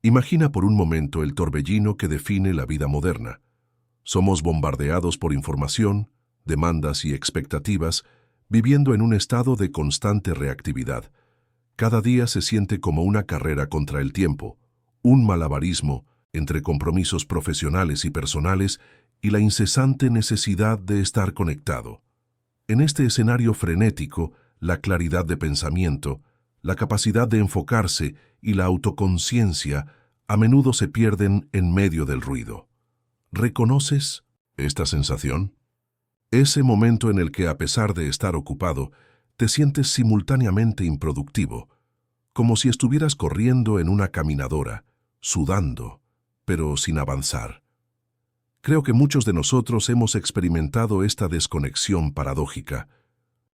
Imagina por un momento el torbellino que define la vida moderna. Somos bombardeados por información, demandas y expectativas, viviendo en un estado de constante reactividad. Cada día se siente como una carrera contra el tiempo, un malabarismo entre compromisos profesionales y personales y la incesante necesidad de estar conectado. En este escenario frenético, la claridad de pensamiento, la capacidad de enfocarse y la autoconciencia a menudo se pierden en medio del ruido. ¿Reconoces esta sensación? Ese momento en el que, a pesar de estar ocupado, te sientes simultáneamente improductivo, como si estuvieras corriendo en una caminadora, sudando, pero sin avanzar. Creo que muchos de nosotros hemos experimentado esta desconexión paradójica.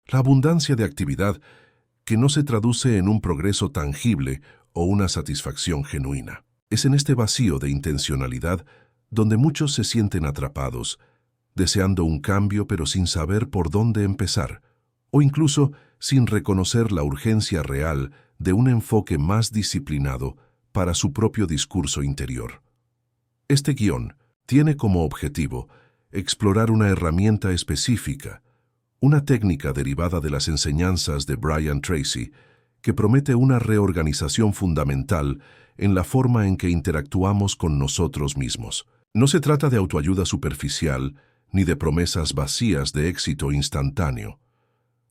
La abundancia de actividad que no se traduce en un progreso tangible o una satisfacción genuina. Es en este vacío de intencionalidad donde muchos se sienten atrapados, deseando un cambio pero sin saber por dónde empezar, o incluso sin reconocer la urgencia real de un enfoque más disciplinado para su propio discurso interior. Este guión tiene como objetivo explorar una herramienta específica, una técnica derivada de las enseñanzas de Brian Tracy, que promete una reorganización fundamental en la forma en que interactuamos con nosotros mismos. No se trata de autoayuda superficial ni de promesas vacías de éxito instantáneo.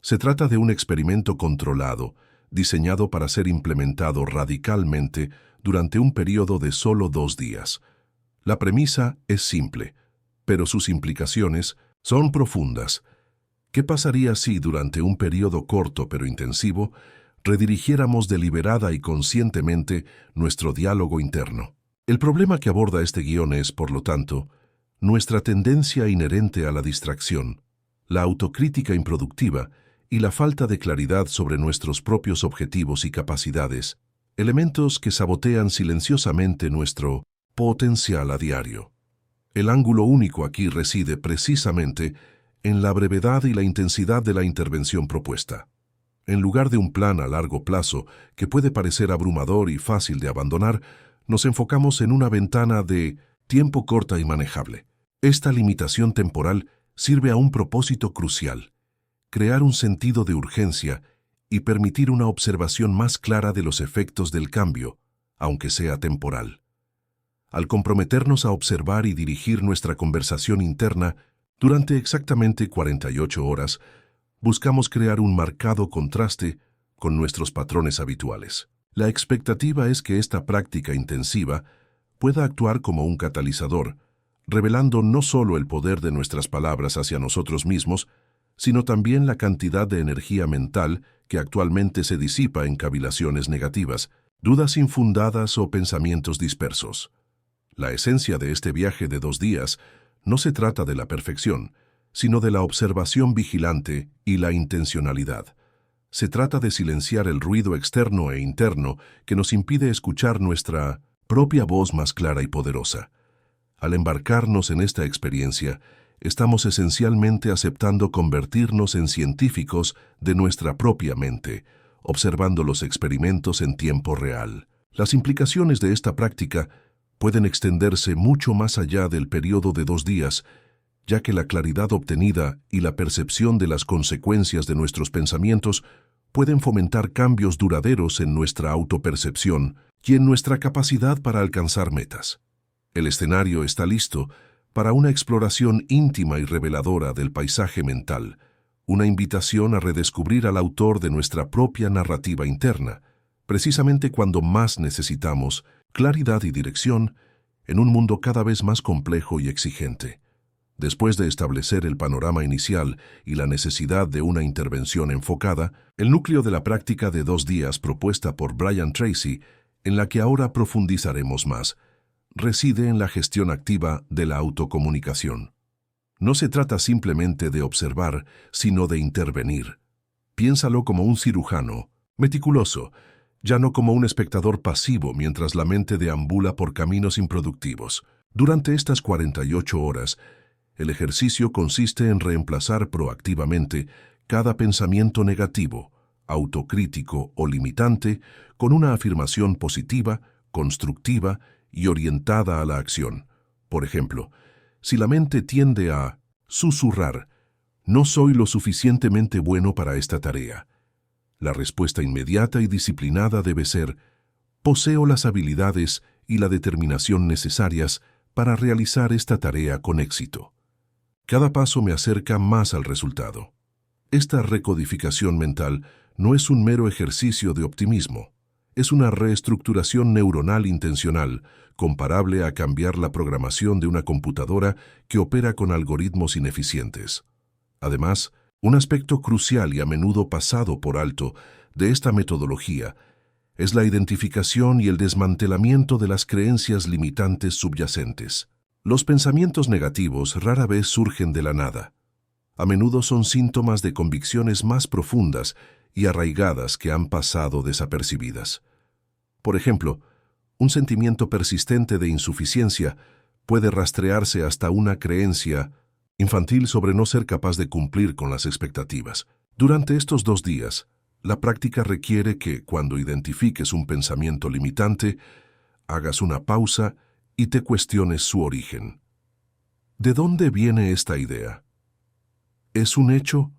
Se trata de un experimento controlado, diseñado para ser implementado radicalmente durante un periodo de solo 2 días. La premisa es simple, pero sus implicaciones son profundas. ¿Qué pasaría si, durante un periodo corto pero intensivo, redirigiéramos deliberada y conscientemente nuestro diálogo interno? El problema que aborda este guión es, por lo tanto, nuestra tendencia inherente a la distracción, la autocrítica improductiva y la falta de claridad sobre nuestros propios objetivos y capacidades, elementos que sabotean silenciosamente nuestro potencial a diario. El ángulo único aquí reside precisamente en la brevedad y la intensidad de la intervención propuesta. En lugar de un plan a largo plazo que puede parecer abrumador y fácil de abandonar, nos enfocamos en una ventana de tiempo corta y manejable. Esta limitación temporal sirve a un propósito crucial: crear un sentido de urgencia y permitir una observación más clara de los efectos del cambio, aunque sea temporal. Al comprometernos a observar y dirigir nuestra conversación interna durante exactamente 48 horas, buscamos crear un marcado contraste con nuestros patrones habituales. La expectativa es que esta práctica intensiva pueda actuar como un catalizador, revelando no solo el poder de nuestras palabras hacia nosotros mismos, sino también la cantidad de energía mental que actualmente se disipa en cavilaciones negativas, dudas infundadas o pensamientos dispersos. La esencia de este viaje de 2 días no se trata de la perfección, sino de la observación vigilante y la intencionalidad. Se trata de silenciar el ruido externo e interno que nos impide escuchar nuestra propia voz más clara y poderosa. Al embarcarnos en esta experiencia, estamos esencialmente aceptando convertirnos en científicos de nuestra propia mente, observando los experimentos en tiempo real. Las implicaciones de esta práctica pueden extenderse mucho más allá del periodo de 2 días, ya que la claridad obtenida y la percepción de las consecuencias de nuestros pensamientos pueden fomentar cambios duraderos en nuestra autopercepción y en nuestra capacidad para alcanzar metas. El escenario está listo para una exploración íntima y reveladora del paisaje mental, una invitación a redescubrir al autor de nuestra propia narrativa interna, precisamente cuando más necesitamos claridad y dirección en un mundo cada vez más complejo y exigente. Después de establecer el panorama inicial y la necesidad de una intervención enfocada, el núcleo de la práctica de 2 días propuesta por Brian Tracy, en la que ahora profundizaremos más, reside en la gestión activa de la autocomunicación. No se trata simplemente de observar, sino de intervenir. Piénsalo como un cirujano, meticuloso, ya no como un espectador pasivo mientras la mente deambula por caminos improductivos. Durante estas 48 horas, el ejercicio consiste en reemplazar proactivamente cada pensamiento negativo, autocrítico o limitante con una afirmación positiva, constructiva y orientada a la acción. Por ejemplo, si la mente tiende a susurrar, "No soy lo suficientemente bueno para esta tarea", la respuesta inmediata y disciplinada debe ser: "Poseo las habilidades y la determinación necesarias para realizar esta tarea con éxito". Cada paso me acerca más al resultado. Esta recodificación mental no es un mero ejercicio de optimismo. Es una reestructuración neuronal intencional, comparable a cambiar la programación de una computadora que opera con algoritmos ineficientes. Además, un aspecto crucial y a menudo pasado por alto de esta metodología es la identificación y el desmantelamiento de las creencias limitantes subyacentes. Los pensamientos negativos rara vez surgen de la nada. A menudo son síntomas de convicciones más profundas y arraigadas que han pasado desapercibidas. Por ejemplo, un sentimiento persistente de insuficiencia puede rastrearse hasta una creencia infantil sobre no ser capaz de cumplir con las expectativas. Durante estos 2 días, la práctica requiere que, cuando identifiques un pensamiento limitante, hagas una pausa y te cuestiones su origen. ¿De dónde viene esta idea? ¿Es un hecho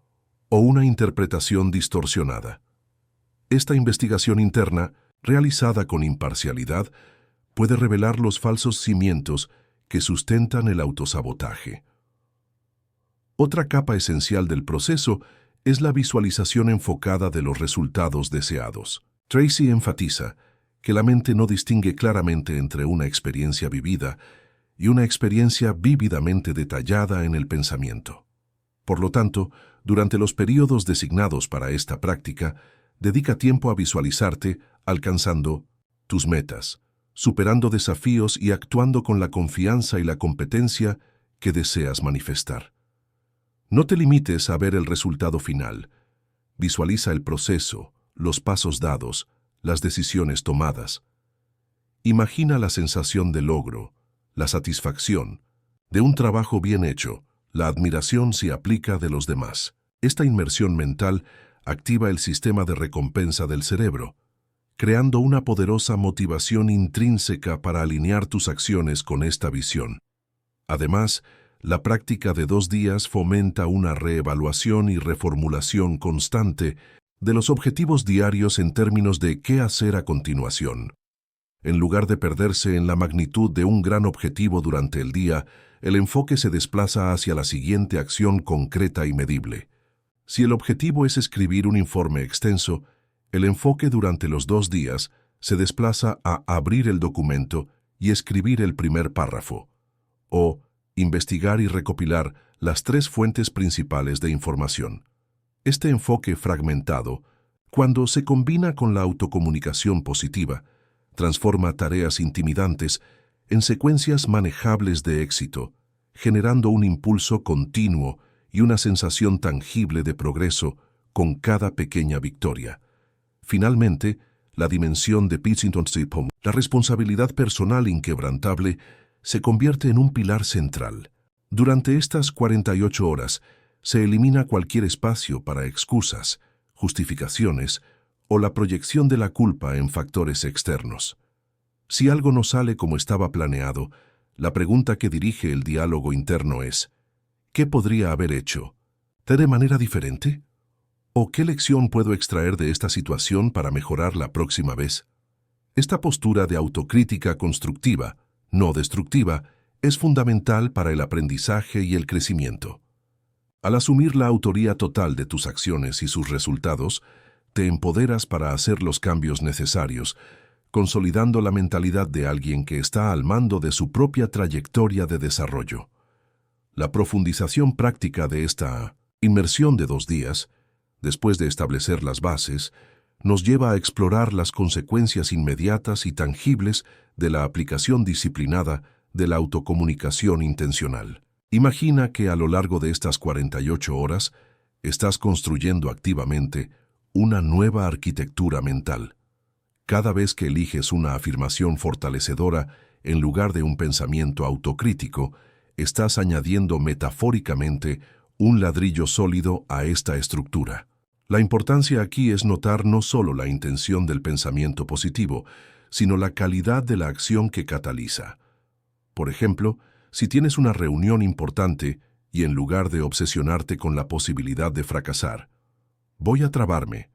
o una interpretación distorsionada? Esta investigación interna, realizada con imparcialidad, puede revelar los falsos cimientos que sustentan el autosabotaje. Otra capa esencial del proceso es la visualización enfocada de los resultados deseados. Tracy enfatiza que la mente no distingue claramente entre una experiencia vivida y una experiencia vívidamente detallada en el pensamiento. Por lo tanto, durante los periodos designados para esta práctica, dedica tiempo a visualizarte alcanzando tus metas, superando desafíos y actuando con la confianza y la competencia que deseas manifestar. No te limites a ver el resultado final. Visualiza el proceso, los pasos dados, las decisiones tomadas. Imagina la sensación de logro, la satisfacción de un trabajo bien hecho, la admiración si aplica de los demás. Esta inmersión mental activa el sistema de recompensa del cerebro, creando una poderosa motivación intrínseca para alinear tus acciones con esta visión. Además, la práctica de 2 días fomenta una reevaluación y reformulación constante de los objetivos diarios en términos de qué hacer a continuación. En lugar de perderse en la magnitud de un gran objetivo durante el día, el enfoque se desplaza hacia la siguiente acción concreta y medible. Si el objetivo es escribir un informe extenso, el enfoque durante los 2 días se desplaza a abrir el documento y escribir el primer párrafo, o investigar y recopilar las 3 fuentes principales de información. Este enfoque fragmentado, cuando se combina con la autocomunicación positiva, transforma tareas intimidantes en secuencias manejables de éxito, generando un impulso continuo y una sensación tangible de progreso con cada pequeña victoria. Finalmente, la dimensión de Pittsington-Strip, la responsabilidad personal inquebrantable, se convierte en un pilar central. Durante estas 48 horas, se elimina cualquier espacio para excusas, justificaciones o la proyección de la culpa en factores externos. Si algo no sale como estaba planeado, la pregunta que dirige el diálogo interno es: ¿qué podría haber hecho? ¿De manera diferente? ¿O qué lección puedo extraer de esta situación para mejorar la próxima vez? Esta postura de autocrítica constructiva, no destructiva, es fundamental para el aprendizaje y el crecimiento. Al asumir la autoría total de tus acciones y sus resultados, te empoderas para hacer los cambios necesarios, consolidando la mentalidad de alguien que está al mando de su propia trayectoria de desarrollo. La profundización práctica de esta inmersión de 2 días, después de establecer las bases, nos lleva a explorar las consecuencias inmediatas y tangibles de la aplicación disciplinada de la autocomunicación intencional. Imagina que a lo largo de estas 48 horas estás construyendo activamente una nueva arquitectura mental. Cada vez que eliges una afirmación fortalecedora en lugar de un pensamiento autocrítico, estás añadiendo metafóricamente un ladrillo sólido a esta estructura. La importancia aquí es notar no solo la intención del pensamiento positivo, sino la calidad de la acción que cataliza. Por ejemplo, si tienes una reunión importante y en lugar de obsesionarte con la posibilidad de fracasar, voy a trabarme.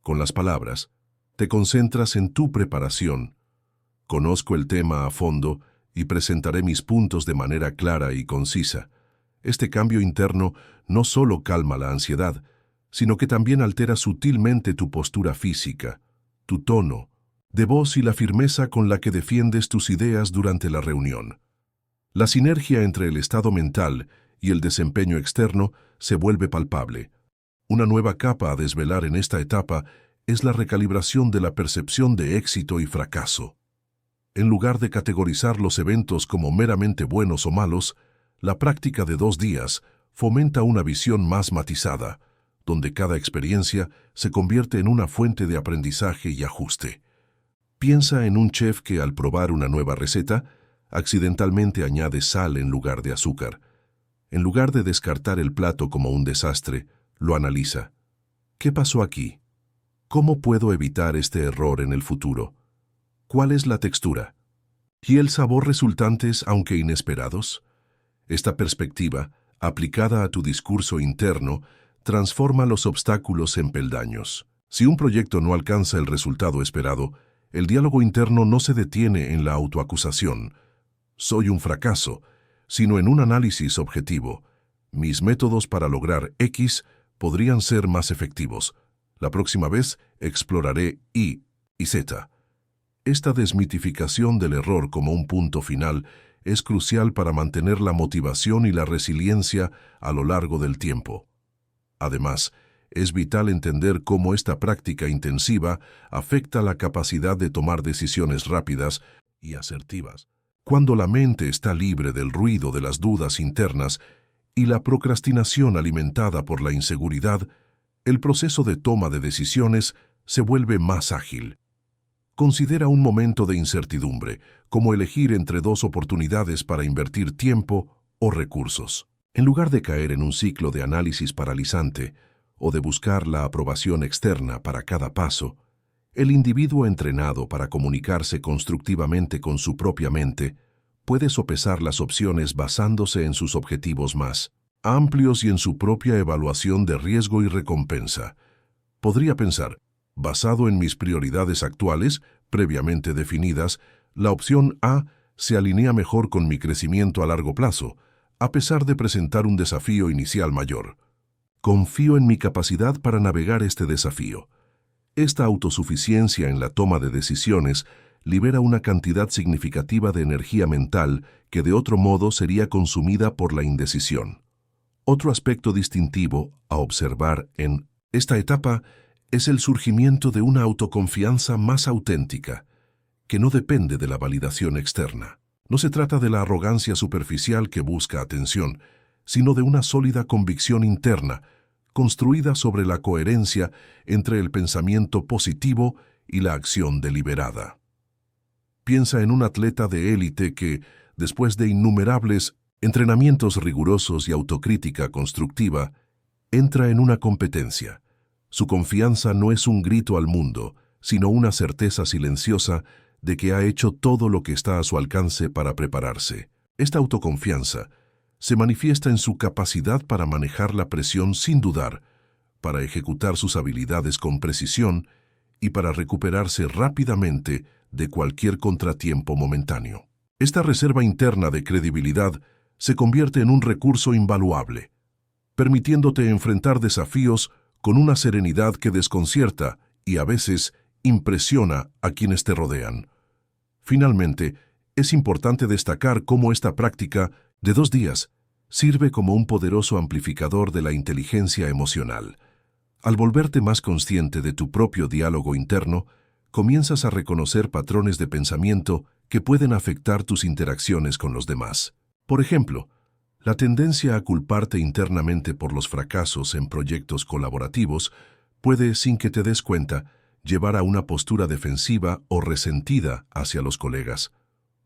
Con las palabras, te concentras en tu preparación. Conozco el tema a fondo y presentaré mis puntos de manera clara y concisa. Este cambio interno no solo calma la ansiedad, sino que también altera sutilmente tu postura física, tu tono de voz y la firmeza con la que defiendes tus ideas durante la reunión. La sinergia entre el estado mental y el desempeño externo se vuelve palpable. Una nueva capa a desvelar en esta etapa es la recalibración de la percepción de éxito y fracaso. En lugar de categorizar los eventos como meramente buenos o malos, la práctica de 2 días fomenta una visión más matizada, donde cada experiencia se convierte en una fuente de aprendizaje y ajuste. Piensa en un chef que al probar una nueva receta, accidentalmente añade sal en lugar de azúcar. En lugar de descartar el plato como un desastre, lo analiza. ¿Qué pasó aquí? ¿Cómo puedo evitar este error en el futuro? ¿Cuál es la textura? ¿Y el sabor resultantes, aunque inesperados? Esta perspectiva, aplicada a tu discurso interno, transforma los obstáculos en peldaños. Si un proyecto no alcanza el resultado esperado, el diálogo interno no se detiene en la autoacusación. Soy un fracaso, sino en un análisis objetivo. Mis métodos para lograr X podrían ser más efectivos. La próxima vez exploraré Y y Z. Esta desmitificación del error como un punto final es crucial para mantener la motivación y la resiliencia a lo largo del tiempo. Además, es vital entender cómo esta práctica intensiva afecta la capacidad de tomar decisiones rápidas y asertivas. Cuando la mente está libre del ruido de las dudas internas y la procrastinación alimentada por la inseguridad, el proceso de toma de decisiones se vuelve más ágil. Considera un momento de incertidumbre, como elegir entre 2 oportunidades para invertir tiempo o recursos. En lugar de caer en un ciclo de análisis paralizante o de buscar la aprobación externa para cada paso, el individuo entrenado para comunicarse constructivamente con su propia mente puede sopesar las opciones basándose en sus objetivos más amplios y en su propia evaluación de riesgo y recompensa. Podría pensar, basado en mis prioridades actuales, previamente definidas, la opción A se alinea mejor con mi crecimiento a largo plazo, a pesar de presentar un desafío inicial mayor. Confío en mi capacidad para navegar este desafío. Esta autosuficiencia en la toma de decisiones libera una cantidad significativa de energía mental que de otro modo sería consumida por la indecisión. Otro aspecto distintivo a observar en esta etapa es el surgimiento de una autoconfianza más auténtica, que no depende de la validación externa. No se trata de la arrogancia superficial que busca atención, sino de una sólida convicción interna, construida sobre la coherencia entre el pensamiento positivo y la acción deliberada. Piensa en un atleta de élite que, después de innumerables entrenamientos rigurosos y autocrítica constructiva, entra en una competencia. Su confianza no es un grito al mundo, sino una certeza silenciosa de que ha hecho todo lo que está a su alcance para prepararse. Esta autoconfianza se manifiesta en su capacidad para manejar la presión sin dudar, para ejecutar sus habilidades con precisión y para recuperarse rápidamente de cualquier contratiempo momentáneo. Esta reserva interna de credibilidad se convierte en un recurso invaluable, permitiéndote enfrentar desafíos con una serenidad que desconcierta y a veces impresiona a quienes te rodean. Finalmente, es importante destacar cómo esta práctica de 2 días sirve como un poderoso amplificador de la inteligencia emocional. Al volverte más consciente de tu propio diálogo interno, comienzas a reconocer patrones de pensamiento que pueden afectar tus interacciones con los demás. Por ejemplo, la tendencia a culparte internamente por los fracasos en proyectos colaborativos puede, sin que te des cuenta, llevar a una postura defensiva o resentida hacia los colegas.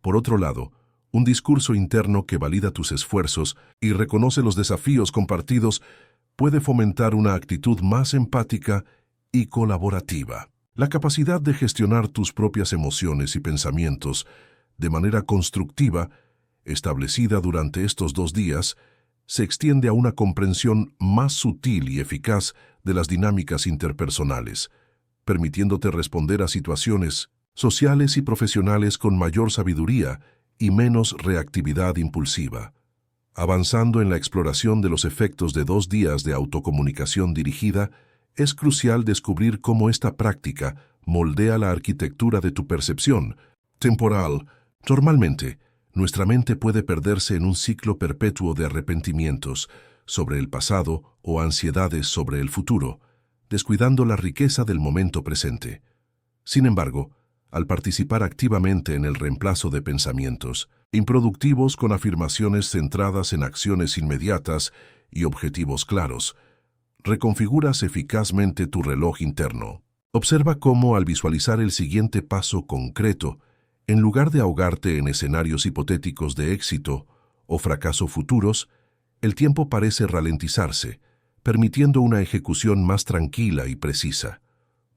Por otro lado, un discurso interno que valida tus esfuerzos y reconoce los desafíos compartidos puede fomentar una actitud más empática y colaborativa. La capacidad de gestionar tus propias emociones y pensamientos de manera constructiva, establecida durante estos 2 días, se extiende a una comprensión más sutil y eficaz de las dinámicas interpersonales, permitiéndote responder a situaciones sociales y profesionales con mayor sabiduría y menos reactividad impulsiva. Avanzando en la exploración de los efectos de 2 días de autocomunicación dirigida, es crucial descubrir cómo esta práctica moldea la arquitectura de tu percepción temporal. Normalmente, nuestra mente puede perderse en un ciclo perpetuo de arrepentimientos sobre el pasado o ansiedades sobre el futuro, descuidando la riqueza del momento presente. Sin embargo, al participar activamente en el reemplazo de pensamientos improductivos con afirmaciones centradas en acciones inmediatas y objetivos claros, reconfiguras eficazmente tu reloj interno. Observa cómo, al visualizar el siguiente paso concreto, en lugar de ahogarte en escenarios hipotéticos de éxito o fracaso futuros, el tiempo parece ralentizarse, permitiendo una ejecución más tranquila y precisa.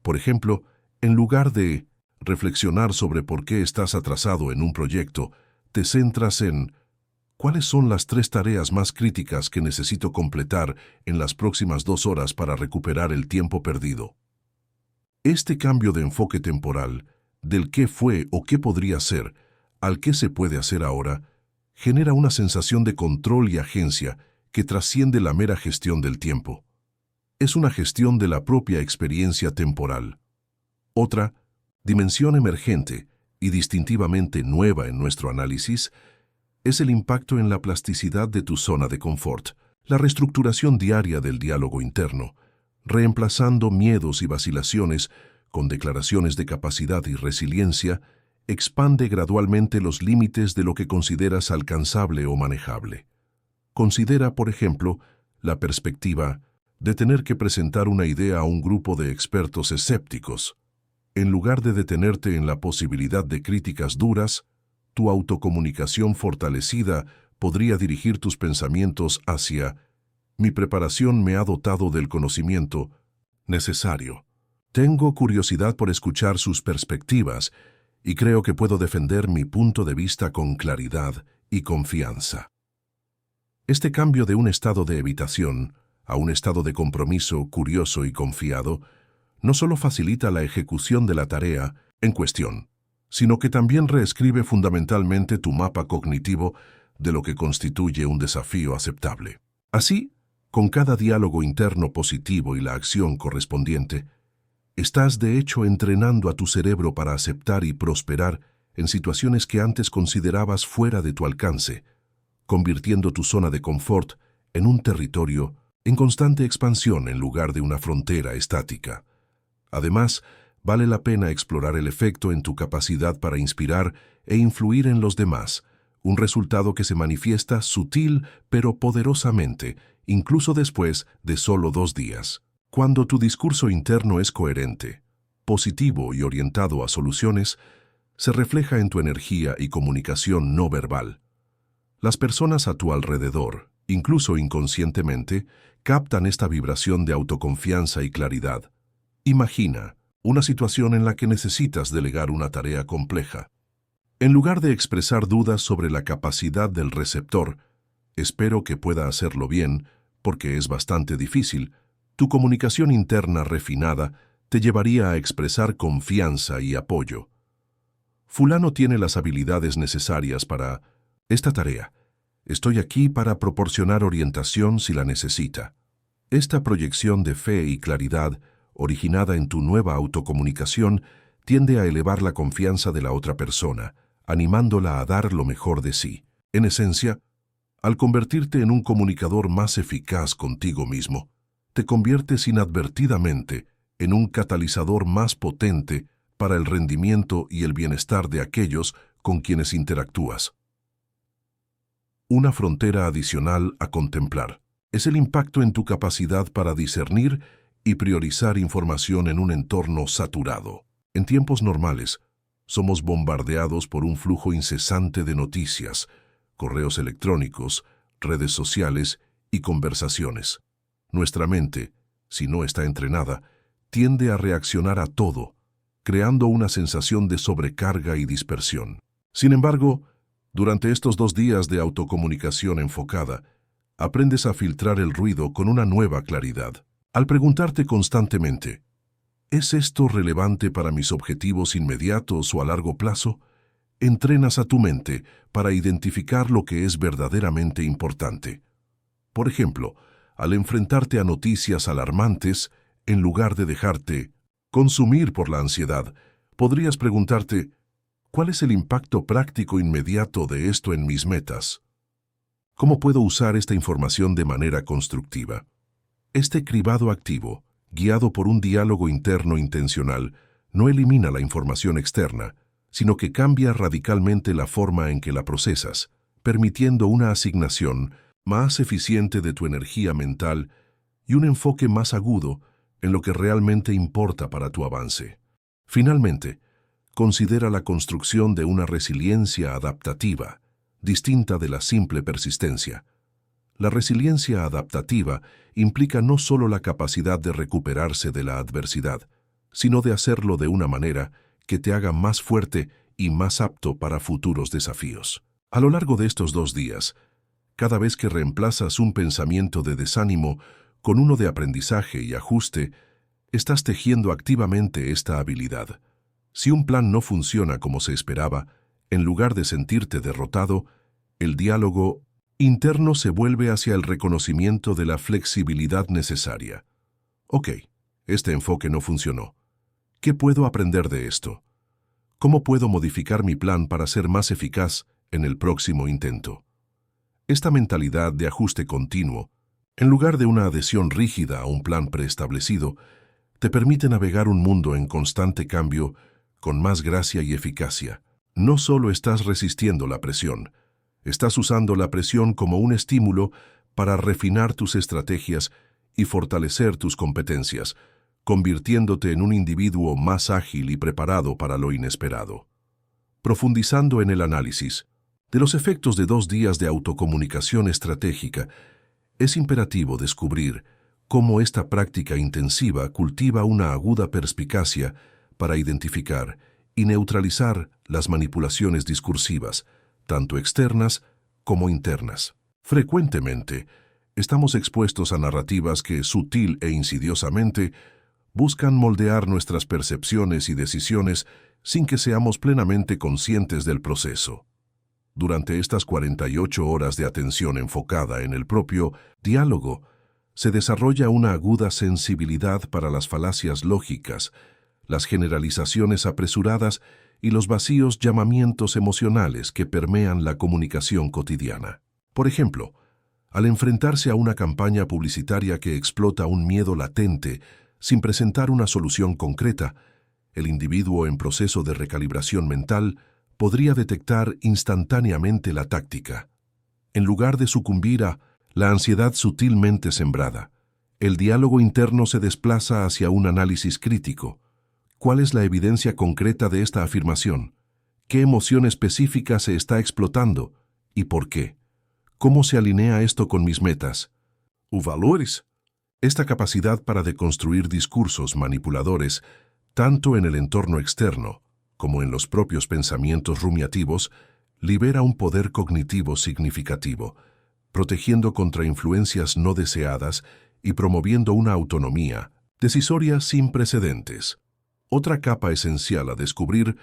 Por ejemplo, en lugar de reflexionar sobre por qué estás atrasado en un proyecto, te centras en ¿cuáles son las 3 tareas más críticas que necesito completar en las próximas 2 horas para recuperar el tiempo perdido? Este cambio de enfoque temporal, del qué fue o qué podría ser, al qué se puede hacer ahora, genera una sensación de control y agencia que trasciende la mera gestión del tiempo. Es una gestión de la propia experiencia temporal. Otra dimensión emergente y distintivamente nueva en nuestro análisis es el impacto en la plasticidad de tu zona de confort, la reestructuración diaria del diálogo interno, reemplazando miedos y vacilaciones con declaraciones de capacidad y resiliencia, expande gradualmente los límites de lo que consideras alcanzable o manejable. Considera, por ejemplo, la perspectiva de tener que presentar una idea a un grupo de expertos escépticos. En lugar de detenerte en la posibilidad de críticas duras, tu autocomunicación fortalecida podría dirigir tus pensamientos hacia «Mi preparación me ha dotado del conocimiento necesario. Tengo curiosidad por escuchar sus perspectivas y creo que puedo defender mi punto de vista con claridad y confianza». Este cambio de un estado de evitación a un estado de compromiso curioso y confiado no solo facilita la ejecución de la tarea en cuestión, sino que también reescribe fundamentalmente tu mapa cognitivo de lo que constituye un desafío aceptable. Así, con cada diálogo interno positivo y la acción correspondiente, estás de hecho entrenando a tu cerebro para aceptar y prosperar en situaciones que antes considerabas fuera de tu alcance, convirtiendo tu zona de confort en un territorio en constante expansión en lugar de una frontera estática. Además, vale la pena explorar el efecto en tu capacidad para inspirar e influir en los demás, un resultado que se manifiesta sutil pero poderosamente, incluso después de solo 2 días. Cuando tu discurso interno es coherente, positivo y orientado a soluciones, se refleja en tu energía y comunicación no verbal. Las personas a tu alrededor, incluso inconscientemente, captan esta vibración de autoconfianza y claridad. Imagina una situación en la que necesitas delegar una tarea compleja. En lugar de expresar dudas sobre la capacidad del receptor, espero que pueda hacerlo bien, porque es bastante difícil, tu comunicación interna refinada te llevaría a expresar confianza y apoyo. Fulano tiene las habilidades necesarias para esta tarea. Estoy aquí para proporcionar orientación si la necesita. Esta proyección de fe y claridad originada en tu nueva autocomunicación, tiende a elevar la confianza de la otra persona, animándola a dar lo mejor de sí. En esencia, al convertirte en un comunicador más eficaz contigo mismo, te conviertes inadvertidamente en un catalizador más potente para el rendimiento y el bienestar de aquellos con quienes interactúas. Una frontera adicional a contemplar es el impacto en tu capacidad para discernir y priorizar información en un entorno saturado. En tiempos normales, somos bombardeados por un flujo incesante de noticias, correos electrónicos, redes sociales y conversaciones. Nuestra mente, si no está entrenada, tiende a reaccionar a todo, creando una sensación de sobrecarga y dispersión. Sin embargo, durante estos 2 días de autocomunicación enfocada, aprendes a filtrar el ruido con una nueva claridad. Al preguntarte constantemente, ¿es esto relevante para mis objetivos inmediatos o a largo plazo? Entrenas a tu mente para identificar lo que es verdaderamente importante. Por ejemplo, al enfrentarte a noticias alarmantes, en lugar de dejarte consumir por la ansiedad, podrías preguntarte, ¿cuál es el impacto práctico inmediato de esto en mis metas? ¿Cómo puedo usar esta información de manera constructiva? Este cribado activo, guiado por un diálogo interno intencional, no elimina la información externa, sino que cambia radicalmente la forma en que la procesas, permitiendo una asignación más eficiente de tu energía mental y un enfoque más agudo en lo que realmente importa para tu avance. Finalmente, considera la construcción de una resiliencia adaptativa, distinta de la simple persistencia. La resiliencia adaptativa implica no solo la capacidad de recuperarse de la adversidad, sino de hacerlo de una manera que te haga más fuerte y más apto para futuros desafíos. A lo largo de estos 2 días, cada vez que reemplazas un pensamiento de desánimo con uno de aprendizaje y ajuste, estás tejiendo activamente esta habilidad. Si un plan no funciona como se esperaba, en lugar de sentirte derrotado, el diálogo interno se vuelve hacia el reconocimiento de la flexibilidad necesaria. Ok, este enfoque no funcionó. ¿Qué puedo aprender de esto? ¿Cómo puedo modificar mi plan para ser más eficaz en el próximo intento? Esta mentalidad de ajuste continuo, en lugar de una adhesión rígida a un plan preestablecido, te permite navegar un mundo en constante cambio con más gracia y eficacia. No solo estás resistiendo la presión, estás usando la presión como un estímulo para refinar tus estrategias y fortalecer tus competencias, convirtiéndote en un individuo más ágil y preparado para lo inesperado. Profundizando en el análisis de los efectos de 2 días de autocomunicación estratégica, es imperativo descubrir cómo esta práctica intensiva cultiva una aguda perspicacia para identificar y neutralizar las manipulaciones discursivas, tanto externas como internas. Frecuentemente, estamos expuestos a narrativas que, sutil e insidiosamente, buscan moldear nuestras percepciones y decisiones sin que seamos plenamente conscientes del proceso. Durante estas 48 horas de atención enfocada en el propio diálogo, se desarrolla una aguda sensibilidad para las falacias lógicas, las generalizaciones apresuradas y los vacíos llamamientos emocionales que permean la comunicación cotidiana. Por ejemplo, al enfrentarse a una campaña publicitaria que explota un miedo latente sin presentar una solución concreta, el individuo en proceso de recalibración mental podría detectar instantáneamente la táctica. En lugar de sucumbir a la ansiedad sutilmente sembrada, el diálogo interno se desplaza hacia un análisis crítico. ¿Cuál es la evidencia concreta de esta afirmación? ¿Qué emoción específica se está explotando? ¿Y por qué? ¿Cómo se alinea esto con mis metas? ¿Valores? Esta capacidad para deconstruir discursos manipuladores, tanto en el entorno externo como en los propios pensamientos rumiativos, libera un poder cognitivo significativo, protegiendo contra influencias no deseadas y promoviendo una autonomía decisoria sin precedentes. Otra capa esencial a descubrir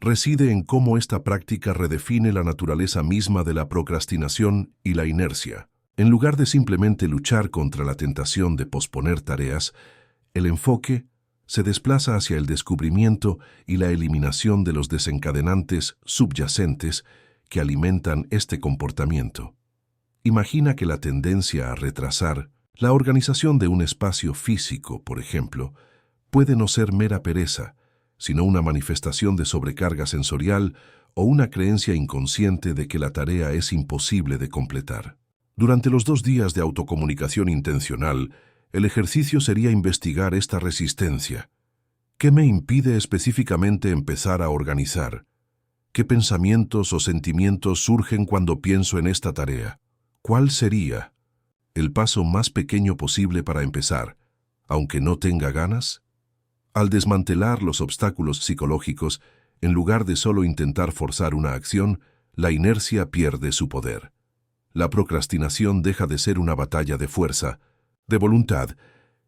reside en cómo esta práctica redefine la naturaleza misma de la procrastinación y la inercia. En lugar de simplemente luchar contra la tentación de posponer tareas, el enfoque se desplaza hacia el descubrimiento y la eliminación de los desencadenantes subyacentes que alimentan este comportamiento. Imagina que la tendencia a retrasar la organización de un espacio físico, por ejemplo, puede no ser mera pereza, sino una manifestación de sobrecarga sensorial o una creencia inconsciente de que la tarea es imposible de completar. Durante los 2 días de autocomunicación intencional, el ejercicio sería investigar esta resistencia. ¿Qué me impide específicamente empezar a organizar? ¿Qué pensamientos o sentimientos surgen cuando pienso en esta tarea? ¿Cuál sería el paso más pequeño posible para empezar, aunque no tenga ganas? Al desmantelar los obstáculos psicológicos, en lugar de solo intentar forzar una acción, la inercia pierde su poder. La procrastinación deja de ser una batalla de fuerza, de voluntad,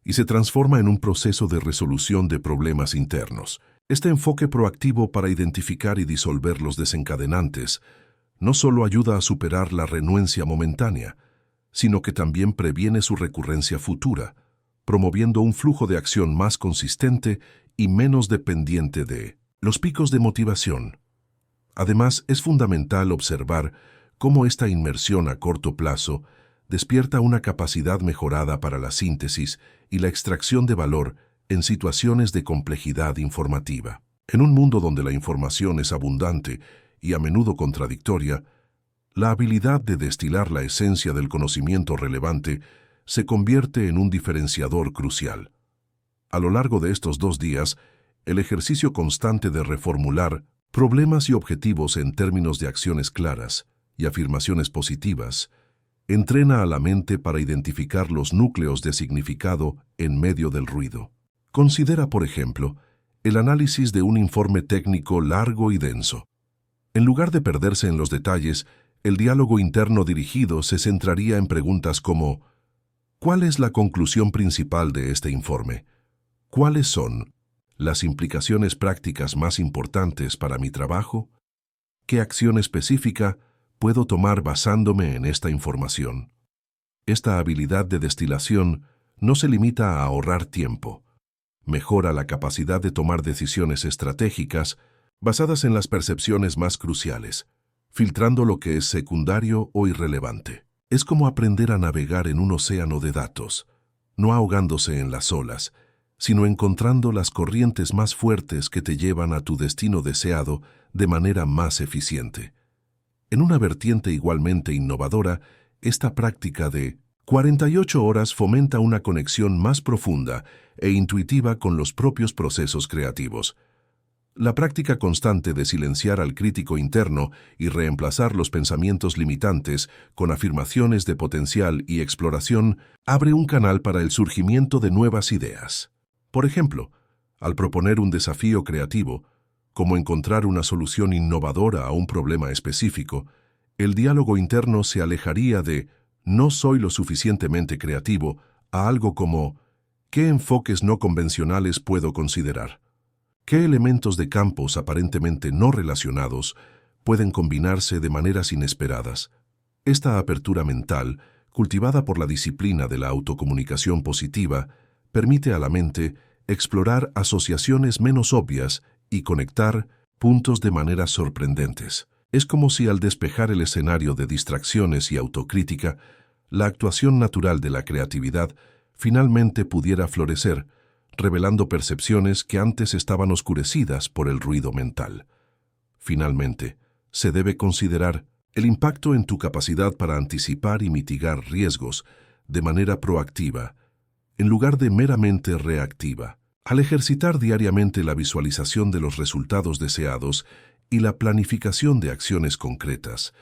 y se transforma en un proceso de resolución de problemas internos. Este enfoque proactivo para identificar y disolver los desencadenantes no solo ayuda a superar la renuencia momentánea, sino que también previene su recurrencia futura, promoviendo un flujo de acción más consistente y menos dependiente de los picos de motivación. Además, es fundamental observar cómo esta inmersión a corto plazo despierta una capacidad mejorada para la síntesis y la extracción de valor en situaciones de complejidad informativa. En un mundo donde la información es abundante y a menudo contradictoria, la habilidad de destilar la esencia del conocimiento relevante se convierte en un diferenciador crucial. A lo largo de estos 2 días, el ejercicio constante de reformular problemas y objetivos en términos de acciones claras y afirmaciones positivas entrena a la mente para identificar los núcleos de significado en medio del ruido. Considera, por ejemplo, el análisis de un informe técnico largo y denso. En lugar de perderse en los detalles, el diálogo interno dirigido se centraría en preguntas como: ¿cuál es la conclusión principal de este informe? ¿Cuáles son las implicaciones prácticas más importantes para mi trabajo? ¿Qué acción específica puedo tomar basándome en esta información? Esta habilidad de destilación no se limita a ahorrar tiempo. Mejora la capacidad de tomar decisiones estratégicas basadas en las percepciones más cruciales, filtrando lo que es secundario o irrelevante. Es como aprender a navegar en un océano de datos, no ahogándose en las olas, sino encontrando las corrientes más fuertes que te llevan a tu destino deseado de manera más eficiente. En una vertiente igualmente innovadora, esta práctica de 48 horas fomenta una conexión más profunda e intuitiva con los propios procesos creativos. La práctica constante de silenciar al crítico interno y reemplazar los pensamientos limitantes con afirmaciones de potencial y exploración abre un canal para el surgimiento de nuevas ideas. Por ejemplo, al proponer un desafío creativo, como encontrar una solución innovadora a un problema específico, el diálogo interno se alejaría de «no soy lo suficientemente creativo» a algo como «¿qué enfoques no convencionales puedo considerar? ¿Qué elementos de campos aparentemente no relacionados pueden combinarse de maneras inesperadas?» Esta apertura mental, cultivada por la disciplina de la autocomunicación positiva, permite a la mente explorar asociaciones menos obvias y conectar puntos de maneras sorprendentes. Es como si al despejar el escenario de distracciones y autocrítica, la actuación natural de la creatividad finalmente pudiera florecer, revelando percepciones que antes estaban oscurecidas por el ruido mental. Finalmente, se debe considerar el impacto en tu capacidad para anticipar y mitigar riesgos de manera proactiva, en lugar de meramente reactiva. Al ejercitar diariamente la visualización de los resultados deseados y la planificación de acciones concretas,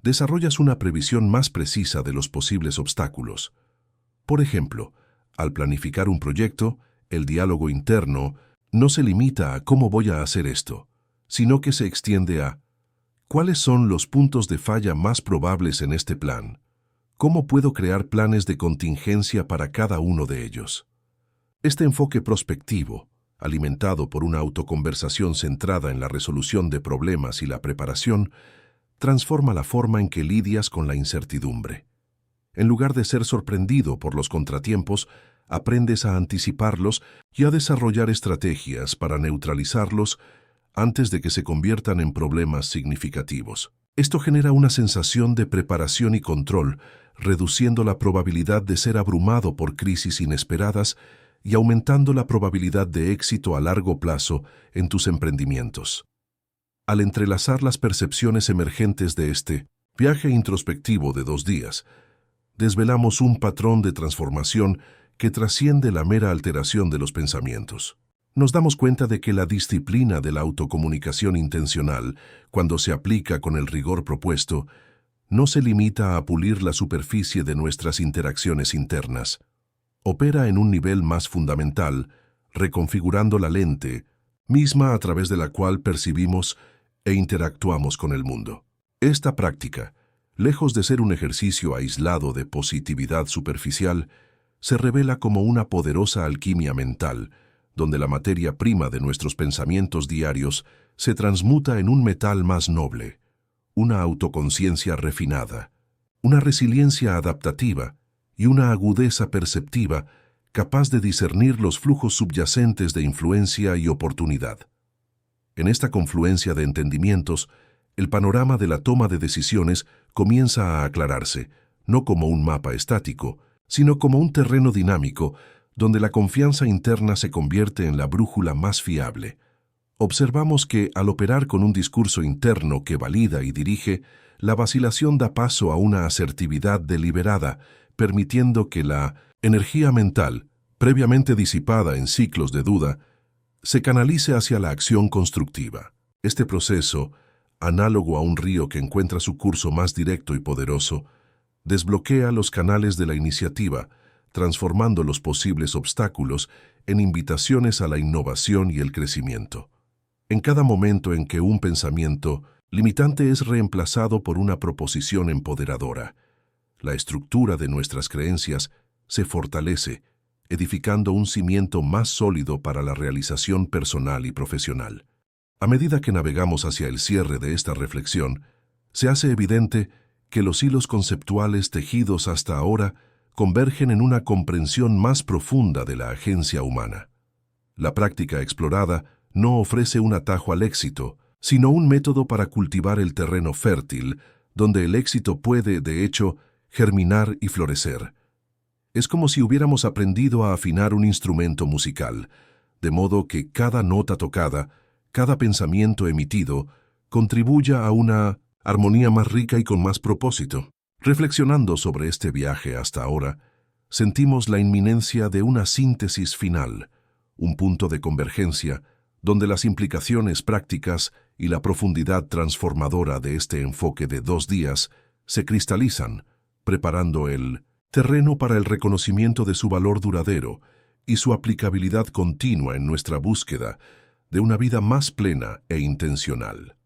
desarrollas una previsión más precisa de los posibles obstáculos. Por ejemplo, al planificar un proyecto, el diálogo interno no se limita a «¿cómo voy a hacer esto?», sino que se extiende a «¿cuáles son los puntos de falla más probables en este plan? ¿Cómo puedo crear planes de contingencia para cada uno de ellos?». Este enfoque prospectivo, alimentado por una autoconversación centrada en la resolución de problemas y la preparación, transforma la forma en que lidias con la incertidumbre. En lugar de ser sorprendido por los contratiempos, aprendes a anticiparlos y a desarrollar estrategias para neutralizarlos antes de que se conviertan en problemas significativos. Esto genera una sensación de preparación y control, reduciendo la probabilidad de ser abrumado por crisis inesperadas y aumentando la probabilidad de éxito a largo plazo en tus emprendimientos. Al entrelazar las percepciones emergentes de este viaje introspectivo de 2 días, desvelamos un patrón de transformación que trasciende la mera alteración de los pensamientos. Nos damos cuenta de que la disciplina de la autocomunicación intencional, cuando se aplica con el rigor propuesto, no se limita a pulir la superficie de nuestras interacciones internas. Opera en un nivel más fundamental, reconfigurando la lente, misma a través de la cual percibimos e interactuamos con el mundo. Esta práctica, lejos de ser un ejercicio aislado de positividad superficial, se revela como una poderosa alquimia mental, donde la materia prima de nuestros pensamientos diarios se transmuta en un metal más noble, una autoconciencia refinada, una resiliencia adaptativa y una agudeza perceptiva capaz de discernir los flujos subyacentes de influencia y oportunidad. En esta confluencia de entendimientos, el panorama de la toma de decisiones comienza a aclararse, no como un mapa estático, sino como un terreno dinámico donde la confianza interna se convierte en la brújula más fiable. Observamos que, al operar con un discurso interno que valida y dirige, la vacilación da paso a una asertividad deliberada, permitiendo que la energía mental, previamente disipada en ciclos de duda, se canalice hacia la acción constructiva. Este proceso, análogo a un río que encuentra su curso más directo y poderoso, desbloquea los canales de la iniciativa, transformando los posibles obstáculos en invitaciones a la innovación y el crecimiento. En cada momento en que un pensamiento limitante es reemplazado por una proposición empoderadora, la estructura de nuestras creencias se fortalece, edificando un cimiento más sólido para la realización personal y profesional. A medida que navegamos hacia el cierre de esta reflexión, se hace evidente que los hilos conceptuales tejidos hasta ahora convergen en una comprensión más profunda de la agencia humana. La práctica explorada no ofrece un atajo al éxito, sino un método para cultivar el terreno fértil, donde el éxito puede, de hecho, germinar y florecer. Es como si hubiéramos aprendido a afinar un instrumento musical, de modo que cada nota tocada, cada pensamiento emitido, contribuya a una armonía más rica y con más propósito. Reflexionando sobre este viaje hasta ahora, sentimos la inminencia de una síntesis final, un punto de convergencia, donde las implicaciones prácticas y la profundidad transformadora de este enfoque de 2 días se cristalizan, preparando el terreno para el reconocimiento de su valor duradero y su aplicabilidad continua en nuestra búsqueda de una vida más plena e intencional.